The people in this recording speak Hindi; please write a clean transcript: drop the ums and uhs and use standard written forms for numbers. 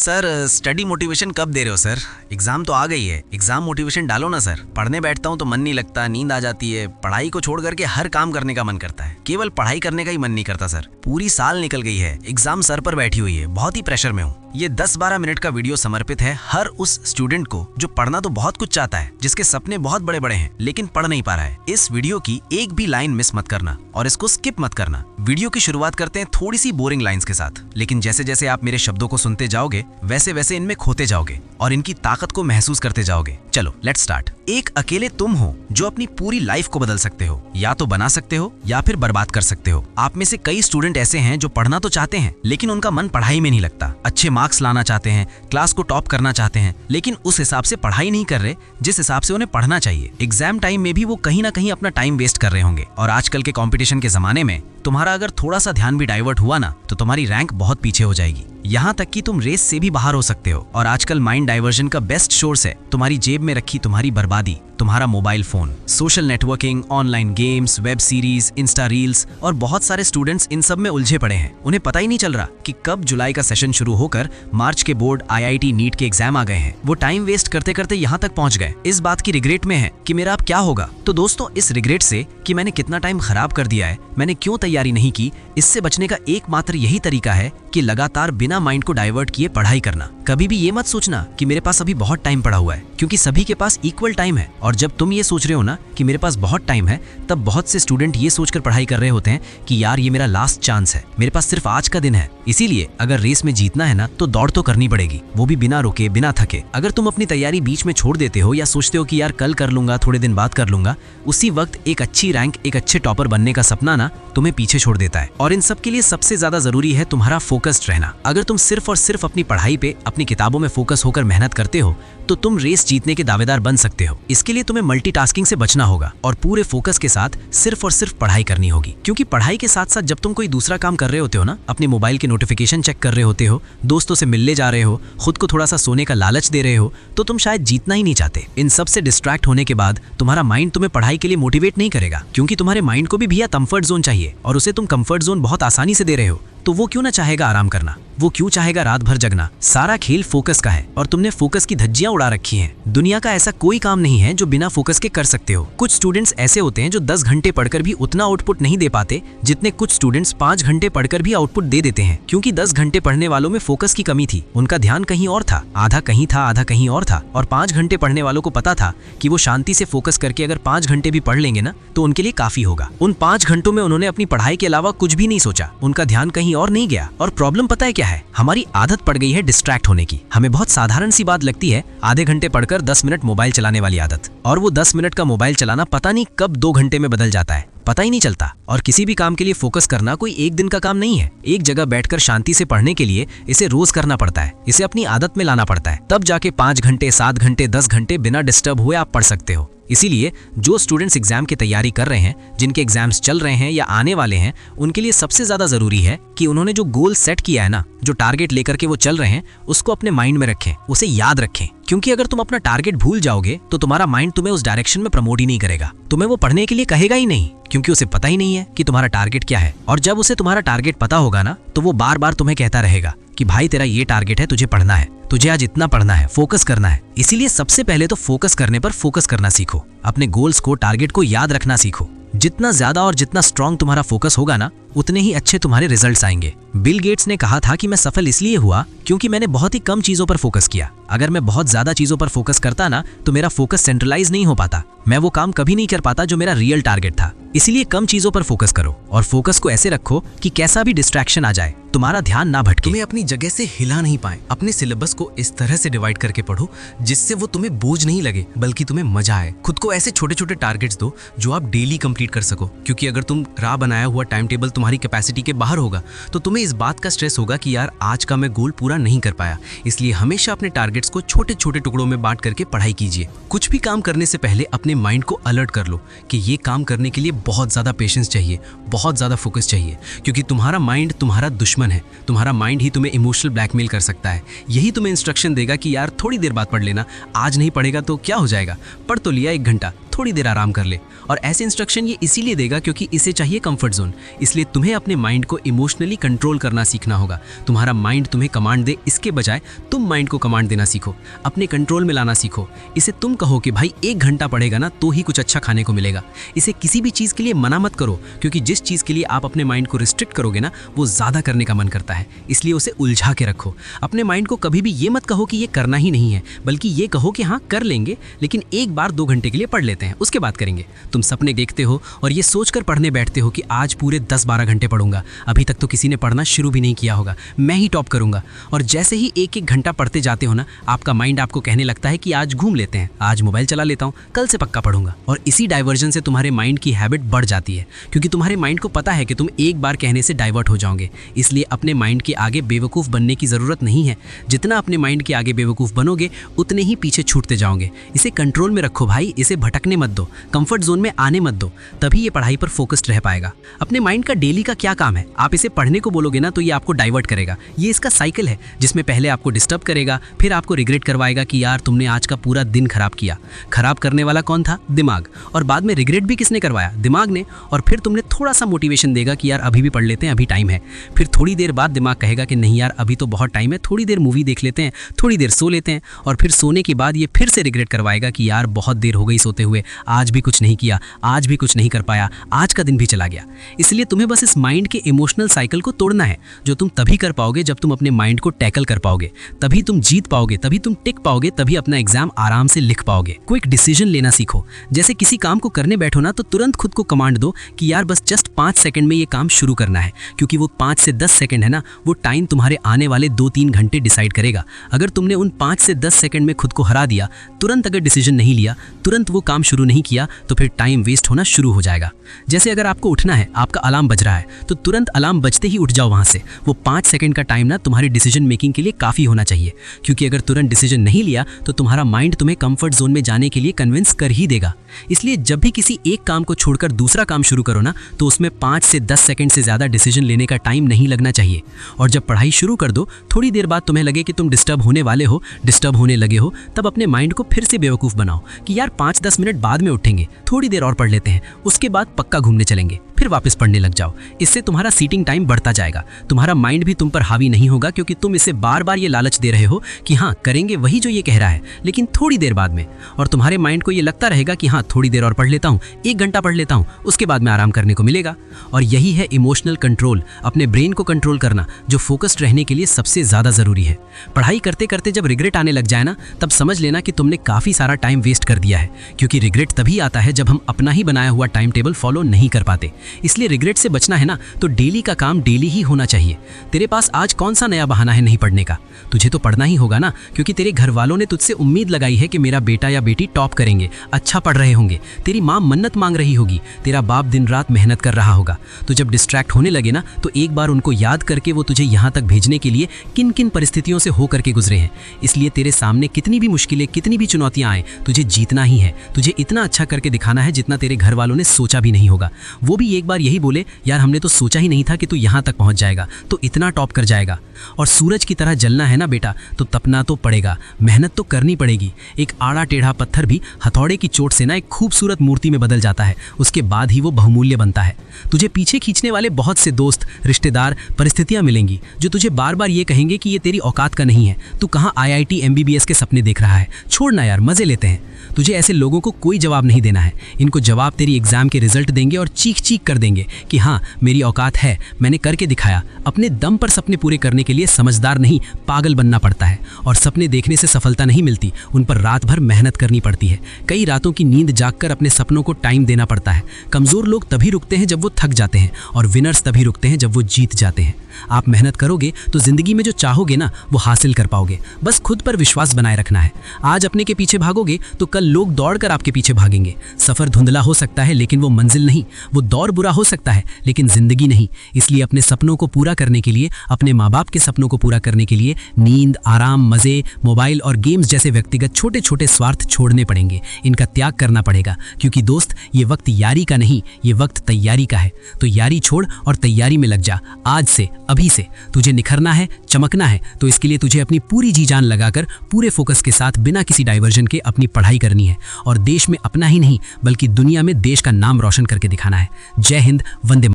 सर स्टडी मोटिवेशन कब दे रहे हो सर? एग्जाम तो आ गई है, एग्जाम मोटिवेशन डालो ना सर। पढ़ने बैठता हूँ तो मन नहीं लगता, नींद आ जाती है। पढ़ाई को छोड़ करके हर काम करने का मन करता है, केवल पढ़ाई करने का ही मन नहीं करता सर। पूरी साल निकल गई है, एग्जाम सर पर बैठी हुई है, बहुत ही प्रेशर में हूँ। ये 10-12 मिनट का वीडियो समर्पित है हर उस स्टूडेंट को जो पढ़ना तो बहुत कुछ चाहता है, जिसके सपने बहुत बड़े बड़े हैं लेकिन पढ़ नहीं पा रहा है। इस वीडियो की एक भी लाइन मिस मत करना और इसको स्किप मत करना। वीडियो की शुरुआत करते हैं थोड़ी सी बोरिंग लाइंस के साथ, लेकिन जैसे जैसे आप मेरे शब्दों को सुनते जाओगे वैसे वैसे इनमें खोते जाओगे और इनकी ताकत को महसूस करते जाओगे। चलो लेट्स स्टार्ट। एक अकेले तुम हो जो अपनी पूरी लाइफ को बदल सकते हो, या तो बना सकते हो या फिर बर्बाद कर सकते हो। आप में से कई स्टूडेंट ऐसे हैं जो पढ़ना तो चाहते हैं लेकिन उनका मन पढ़ाई में नहीं लगता। अच्छे मार्क्स लाना चाहते हैं, क्लास को टॉप करना चाहते हैं, लेकिन उस हिसाब से पढ़ाई नहीं कर रहे जिस हिसाब से उन्हें पढ़ना चाहिए। एग्जाम टाइम में भी वो कहीं ना कहीं अपना टाइम वेस्ट कर रहे होंगे। और आजकल के कंपटीशन के जमाने में तुम्हारा अगर थोड़ा सा ध्यान भी डाइवर्ट हुआ ना तो तुम्हारी रैंक बहुत पीछे हो जाएगी, यहाँ तक कि तुम रेस से भी बाहर हो सकते हो। और आजकल माइंड डाइवर्जन का बेस्ट सोर्स है तुम्हारी जेब में रखी तुम्हारी बर्बादी, तुम्हारा mobile phone. Social networking, online games, web series, Insta reels और बहुत सारे स्टूडेंट्स इन सब में उलझे पड़े हैं। उन्हें पता ही नहीं चल रहा कि कब जुलाई का सेशन शुरू होकर मार्च के बोर्ड, IIT, नीट के एग्जाम आ गए हैं। वो टाइम वेस्ट करते करते यहाँ तक पहुंच गए, इस बात की रिग्रेट में है कि मेरा अब क्या होगा। तो दोस्तों, इस रिग्रेट से कि मैंने कितना टाइम खराब कर दिया है, मैंने क्यों तैयारी नहीं की, इससे बचने का एकमात्र यही तरीका है कि लगातार बिना माइंड को डाइवर्ट किए पढ़ाई करना। कभी भी ये मत सोचना कि मेरे पास अभी बहुत टाइम पड़ा हुआ है, क्योंकि सभी के पास इक्वल टाइम है। और जब तुम ये सोच रहे हो ना कि मेरे पास बहुत टाइम है, तब बहुत से स्टूडेंट ये सोचकर पढ़ाई कर रहे होते हैं कि यार ये मेरा लास्ट चांस है, मेरे पास सिर्फ आज का दिन है। इसीलिए अगर रेस में जीतना है ना तो दौड़ तो करनी पड़ेगी, वो भी बिना रुके, बिना थके। अगर तुम अपनी तैयारी बीच में छोड़ देते हो या सोचते हो कि यार कल कर लूंगा, थोड़े दिन बाद कर लूंगा, उसी वक्त एक अच्छी रैंक, एक अच्छे टॉपर बनने का सपना ना तुम्हें पीछे छोड़ देता है। और इन सब के लिए सबसे ज्यादा जरूरी है तुम्हारा फोकस्ड रहना। अगर तुम सिर्फ और सिर्फ अपनी पढ़ाई पे, अपनी किताबों में फोकस होकर मेहनत करते हो तो तुम रेस जीतने के दावेदार बन सकते हो। इसके लिए तुम्हें मल्टीटास्किंग से बचना होगा और पूरे फोकस के साथ सिर्फ और सिर्फ पढ़ाई करनी होगी। क्योंकि पढ़ाई के साथ साथ जब तुम कोई दूसरा काम कर रहे होते हो ना, अपने मोबाइल के नोटिफिकेशन चेक कर रहे होते हो, दोस्तों से मिलने जा रहे हो, खुद को थोड़ा सा सोने का लालच दे रहे हो, तो तुम शायद जीतना ही नहीं चाहते। इन सब से डिस्ट्रैक्ट होने के बाद तुम्हारा माइंड तुम्हें पढ़ाई के लिए मोटिवेट नहीं करेगा, क्योंकि तुम्हारे माइंड को भी भैया कंफर्ट जोन चाहिए और उसे तुम कंफर्ट जोन बहुत आसानी से दे रहे हो। तो वो क्यों ना चाहेगा आराम करना, वो क्यों चाहेगा रात भर जगना। सारा खेल फोकस का है और तुमने फोकस की धज्जियां उड़ा रखी हैं। दुनिया का ऐसा कोई काम नहीं है जो बिना फोकस के कर सकते हो। कुछ स्टूडेंट्स ऐसे होते हैं जो 10 घंटे पढ़कर भी उतना आउटपुट नहीं दे पाते जितने कुछ स्टूडेंट्स 5 घंटे पढ़कर भी आउटपुट दे देते हैं। क्योंकि 10 घंटे पढ़ने वालों में फोकस की कमी थी, उनका ध्यान कहीं और था, आधा कहीं था, आधा कहीं और था। और 5 घंटे पढ़ने वालों को पता था कि वो शांति से फोकस करके अगर 5 घंटे भी पढ़ लेंगे ना तो उनके लिए काफी होगा। उन 5 घंटों में उन्होंने अपनी पढ़ाई के अलावा कुछ भी नहीं सोचा, उनका ध्यान कहीं और नहीं गया। और प्रॉब्लम पता है क्या है? हमारी आदत पड़ गई है डिस्ट्रैक्ट होने की। हमें बहुत साधारण सी बात लगती है आधे घंटे पढ़कर 10 मिनट मोबाइल चलाने वाली आदत, और वो 10 मिनट का मोबाइल चलाना पता नहीं कब 2 घंटे में बदल जाता है, पता ही नहीं चलता। और किसी भी काम के लिए फोकस करना कोई एक दिन का काम नहीं है। एक जगह बैठकर शांति से पढ़ने के लिए इसे रोज करना पड़ता है, इसे अपनी आदत में लाना पड़ता है, तब जाके 5 घंटे, 7 घंटे, 10 घंटे बिना डिस्टर्ब हुए आप पढ़ सकते हो। इसीलिए जो स्टूडेंट्स एग्जाम की तैयारी कर रहे हैं, जिनके एग्जाम्स चल रहे हैं या आने वाले हैं, उनके लिए सबसे ज्यादा जरूरी है कि उन्होंने जो गोल सेट किया है ना, जो टारगेट लेकर के वो चल रहे हैं, उसको अपने माइंड में रखें, उसे याद रखें। क्योंकि अगर तुम अपना टारगेट भूल जाओगे तो तुम्हारा माइंड तुम्हें उस डायरेक्शन में प्रमोट ही नहीं करेगा, तुम्हें वो पढ़ने के लिए कहेगा ही नहीं, क्योंकि उसे पता ही नहीं है कि तुम्हारा टारगेट क्या है। और जब उसे तुम्हारा टारगेट पता होगा ना तो वो बार बार तुम्हें कहता रहेगा कि भाई तेरा ये टारगेट है, तुझे पढ़ना है, तुझे आज इतना पढ़ना है, फोकस करना है। इसीलिए सबसे पहले तो फोकस करने पर फोकस करना सीखो, अपने गोल्स को, टारगेट को याद रखना सीखो। जितना ज्यादा और जितना स्ट्रांग तुम्हारा फोकस होगा ना, उतने ही अच्छे तुम्हारे रिजल्ट्स आएंगे। बिल गेट्स ने कहा था कि मैं सफल इसलिए हुआ क्योंकि मैंने बहुत ही कम चीजों पर फोकस किया। अगर मैं बहुत ज्यादा चीजों पर फोकस करता ना तो मेरा फोकस सेंट्रलाइज नहीं हो पाता, मैं वो काम कभी नहीं कर पाता जो मेरा रियल टारगेट था। इसीलिए कम चीजों पर फोकस करो और फोकस को ऐसे रखो कि कैसा भी डिस्ट्रैक्शन आ जाए तुम्हारा ध्यान ना भटके, तुम्हें अपनी जगह से हिला नहीं पाए। अपने सिलेबस को इस तरह से डिवाइड करके पढ़ो जिससे वो तुम्हें बोझ नहीं लगे बल्कि तुम्हें मजा आए। खुद को ऐसे छोटे छोटे टारगेट्स दो जो आप डेली कंप्लीट कर सको, क्योंकि अगर तुम राह बनाया हुआ टाइम टेबल तुम्हारी कैपेसिटी के बाहर होगा तो तुम्हें इस बात का स्ट्रेस होगा कि यार आज का मैं गोल पूरा नहीं कर पाया। इसलिए हमेशा अपने टारगेट्स को छोटे छोटे टुकड़ों में बांट करके पढ़ाई कीजिए। कुछ भी काम करने से पहले अपने माइंड को अलर्ट कर लो कि ये काम करने के लिए बहुत ज्यादा पेशेंस चाहिए, बहुत ज्यादा फोकस चाहिए, क्योंकि तुम्हारा माइंड तुम्हारा दुश्मन है। तुम्हारा माइंड ही तुम्हें इमोशनल ब्लैकमेल कर सकता है। यही तुम्हें इंस्ट्रक्शन देगा कि यार थोड़ी देर बाद पढ़ लेना, आज नहीं पढ़ेगा तो क्या हो जाएगा, पढ़ तो लिया 1 घंटा, थोड़ी देर आराम कर ले। और ऐसे इंस्ट्रक्शन ये इसीलिए देगा क्योंकि इसे चाहिए कंफर्ट जोन। इसलिए तुम्हें अपने माइंड को इमोशनली कंट्रोल करना सीखना होगा। तुम्हारा माइंड तुम्हें कमांड दे, इसके बजाय तुम माइंड को कमांड देना सीखो, अपने कंट्रोल में लाना सीखो। इसे तुम कहो कि भाई 1 घंटा पढ़ेगा ना तो ही कुछ अच्छा खाने को मिलेगा। इसे किसी भी चीज़ के लिए मना मत करो, क्योंकि जिस चीज़ के लिए आप अपने माइंड को रिस्ट्रिक्ट करोगे ना वो ज़्यादा करने का मन करता है। इसलिए उसे उलझा के रखो। अपने माइंड को कभी भी ये मत कहो कि ये करना ही नहीं है, बल्कि ये कहो कि हाँ कर लेंगे, लेकिन एक बार 2 घंटे के लिए पढ़ लेते हैं, उसके बाद करेंगे। तुम सपने देखते हो और ये सोचकर पढ़ने बैठते हो कि आज पूरे 10-12 घंटे पढ़ूंगा, अभी तक तो किसी ने पढ़ना शुरू भी नहीं किया होगा, मैं ही टॉप करूंगा। और जैसे ही 1-1 घंटा पढ़ते जाते हो ना, आपका माइंड आपको कहने लगता है कि आज घूम लेते हैं, आज मोबाइल चला लेता हूँ, कल से पक्का पढ़ूंगा। और इसी डाइवर्जन से तुम्हारे माइंड की हैबिट बढ़ जाती है, क्योंकि तुम्हारे माइंड को पता है कि तुम एक बार कहने से डाइवर्ट हो जाओगे। इसलिए अपने माइंड के आगे बेवकूफ़ बनने की ज़रूरत नहीं है। जितना अपने माइंड के आगे बेवकूफ़ बनोगे उतने ही पीछे छूटते जाओगे। इसे कंट्रोल में रखो भाई, इसे भटकने मत दो, कंफर्ट जोन में आने मत दो, तभी ये पढ़ाई पर फोकस्ड रह पाएगा। अपने माइंड का डेली का क्या काम है, आप इसे पढ़ने को बोलोगे ना तो ये आपको डाइवर्ट करेगा। ये इसका साइकिल है, जिसमें पहले आपको डिस्टर्ब करेगा, फिर आपको रिग्रेट करवाएगा कि यार तुमने आज का पूरा दिन खराब किया। खराब करने वाला कौन था? दिमाग। और बाद में रिग्रेट भी किसने करवाया? दिमाग ने। और फिर तुमने थोड़ा सा मोटिवेशन देगा कि यार अभी भी पढ़ लेते हैं, अभी टाइम है। फिर थोड़ी देर बाद दिमाग कहेगा कि नहीं यार अभी तो बहुत टाइम है, थोड़ी देर मूवी देख लेते हैं, थोड़ी देर सो लेते हैं। और फिर सोने के बाद ये फिर से रिग्रेट करवाएगा कि यार बहुत देर हो गई सोते हुए, आज भी कुछ नहीं किया, आज भी कुछ नहीं कर पाया, आज का दिन भी चला गया। इसलिए तुम्हें बस इस माइंड के इमोशनल साइकिल को तोड़ना है, जो तुम तभी कर पाओगे जब तुम अपने माइंड को टैकल कर पाओगे, तभी तुम जीत पाओगे, तभी तुम टिक पाओगे, तभी अपना एग्जाम आराम से लिख पाओगे। क्विक डिसीजन लेना सीखो। जैसे किसी काम को करने बैठो ना तो तुरंत खुद को कमांड दो कि यार बस जस्ट 5 सेकंड में ये काम शुरू करना है, क्योंकि वो 5 से 10 सेकंड है ना, वो टाइम तुम्हारे आने वाले 2-3 घंटे डिसाइड करेगा। अगर तुमने उन 5 से 10 सेकंड में खुद को हरा दिया, तुरंत अगर डिसीजन नहीं लिया, तुरंत वो काम शुरू नहीं किया, तो फिर टाइम वेस्ट होना शुरू हो जाएगा। जैसे अगर आपको उठना है, आपका अलार्म बज रहा है, तो तुरंत अलार्म बजते ही उठ जाओ वहां से। वो 5 सेकंड का टाइम ना तुम्हारी डिसीजन मेकिंग के लिए काफ़ी होना चाहिए, क्योंकि अगर तुरंत डिसीजन नहीं लिया तो तुम्हारा माइंड तुम्हें कंफर्ट जोन में जाने के लिए कन्विंस कर ही देगा। इसलिए जब भी किसी एक काम को छोड़कर दूसरा काम शुरू करो ना, तो उसमें 5 से 10 सेकंड से ज़्यादा डिसीजन लेने का टाइम नहीं लगना चाहिए। और जब पढ़ाई शुरू कर दो, थोड़ी देर बाद तुम्हें लगे कि तुम डिस्टर्ब होने वाले हो, डिस्टर्ब होने लगे हो, तब अपने माइंड को फिर से बेवकूफ़ बनाओ कि यार 5-10 मिनट बाद में उठेंगे, थोड़ी देर और पढ़ लेते हैं, उसके बाद पक्का घूमने चलेंगे, फिर वापस पढ़ने लग जाओ। इससे तुम्हारा सीटिंग टाइम बढ़ता जाएगा, तुम्हारा माइंड भी तुम पर हावी नहीं होगा, क्योंकि तुम इसे बार बार ये लालच दे रहे हो कि हाँ करेंगे वही जो ये कह रहा है, लेकिन थोड़ी देर बाद में। और तुम्हारे माइंड को ये लगता रहेगा कि हाँ थोड़ी देर और पढ़ लेता हूँ, 1 घंटा पढ़ लेता हूँ, उसके बाद में आराम करने को मिलेगा। और यही है इमोशनल कंट्रोल, अपने ब्रेन को कंट्रोल करना, जो फोकस्ड रहने के लिए सबसे ज़्यादा ज़रूरी है। पढ़ाई करते करते जब रिग्रेट आने लग जाए ना, तब समझ लेना कि तुमने काफ़ी सारा टाइम वेस्ट कर दिया है, क्योंकि रिग्रेट तभी आता है जब हम अपना ही बनाया हुआ टाइम टेबल फॉलो नहीं कर पाते। इसलिए रिग्रेट से बचना है ना, तो डेली का काम डेली ही होना चाहिए। तेरे पास आज कौन सा नया बहाना है नहीं पढ़ने का? तुझे तो पढ़ना ही होगा ना, क्योंकि तेरे घर वालों ने तुझसे उम्मीद लगाई है कि मेरा बेटा या बेटी टॉप करेंगे, अच्छा पढ़ रहे होंगे, तेरी माँ मन्नत मांग रही होगी, तेरा बाप दिन रात मेहनत कर रहा होगा। तो जब डिस्ट्रैक्ट होने लगे ना, तो एक बार उनको याद करके वो तुझे यहाँ तक भेजने के लिए किन किन परिस्थितियों से होकर के गुजरे हैं। इसलिए तेरे सामने कितनी भी मुश्किलें, कितनी भी चुनौतियाँ आए, तुझे जीतना ही है। तुझे इतना अच्छा करके दिखाना है जितना तेरे घर वालों ने सोचा भी नहीं होगा। वो भी एक बार यही बोले, यार हमने तो सोचा ही नहीं था कि तू यहाँ तक पहुँच जाएगा, तो इतना टॉप कर जाएगा। और सूरज की तरह जलना है ना बेटा, तो तपना तो पड़ेगा, मेहनत तो करनी पड़ेगी। एक आड़ा टेढ़ा पत्थर भी हथौड़े की चोट से ना एक खूबसूरत मूर्ति में बदल जाता है, उसके बाद ही वो बहुमूल्य बनता है। तुझे पीछे खींचने वाले बहुत से दोस्त, रिश्तेदार, परिस्थितियां मिलेंगी जो तुझे बार बार ये कहेंगे कि ये तेरी औकात का नहीं है, तू कहाँ IIT MBBS के सपने देख रहा है, छोड़ना यार, मजे लेते हैं। तुझे ऐसे लोगों को कोई जवाब नहीं देना है। इनको जवाब तेरी एग्जाम के रिजल्ट देंगे और चीख चीख कर देंगे कि हाँ मेरी औकात है, मैंने करके दिखाया। अपने दम पर सपने पूरे करने के लिए समझदार नहीं, पागल बनना पड़ता है। और सपने देखने से सफलता नहीं मिलती, उन पर रात भर मेहनत करनी पड़ती है। कई रातों की नींद जागकर अपने सपनों को टाइम देना पड़ता है। कमज़ोर लोग तभी रुकते हैं जब वो थक जाते हैं, और विनर्स तभी रुकते हैं जब वो जीत जाते हैं। आप मेहनत करोगे तो जिंदगी में जो चाहोगे ना वो हासिल कर पाओगे। बस खुद पर विश्वास बनाए रखना है। आज अपने के पीछे भागोगे तो कल लोग दौड़कर आपके पीछे भागेंगे। सफ़र धुंधला हो सकता है लेकिन वो मंजिल नहीं, वो दौर बुरा हो सकता है लेकिन जिंदगी नहीं। इसलिए अपने सपनों को पूरा करने के लिए, अपने माँ बाप के सपनों को पूरा करने के लिए नींद, आराम, मज़े, मोबाइल और गेम्स जैसे व्यक्तिगत छोटे छोटे स्वार्थ छोड़ने पड़ेंगे। इनका त्याग करना पड़ेगा, क्योंकि दोस्त ये वक्त यारी का नहीं, ये वक्त तैयारी का है। तो यारी छोड़ और तैयारी में लग जा। आज से अभी से। तुझे निखरना है, चमकना है, तो इसके लिए तुझे अपनी पूरी जी जान लगाकर पूरे फोकस के साथ बिना किसी डाइवर्जन के अपनी पढ़ाई करनी है और देश में अपना ही नहीं बल्कि दुनिया में देश का नाम रोशन करके दिखाना है। जय हिंद, वंदे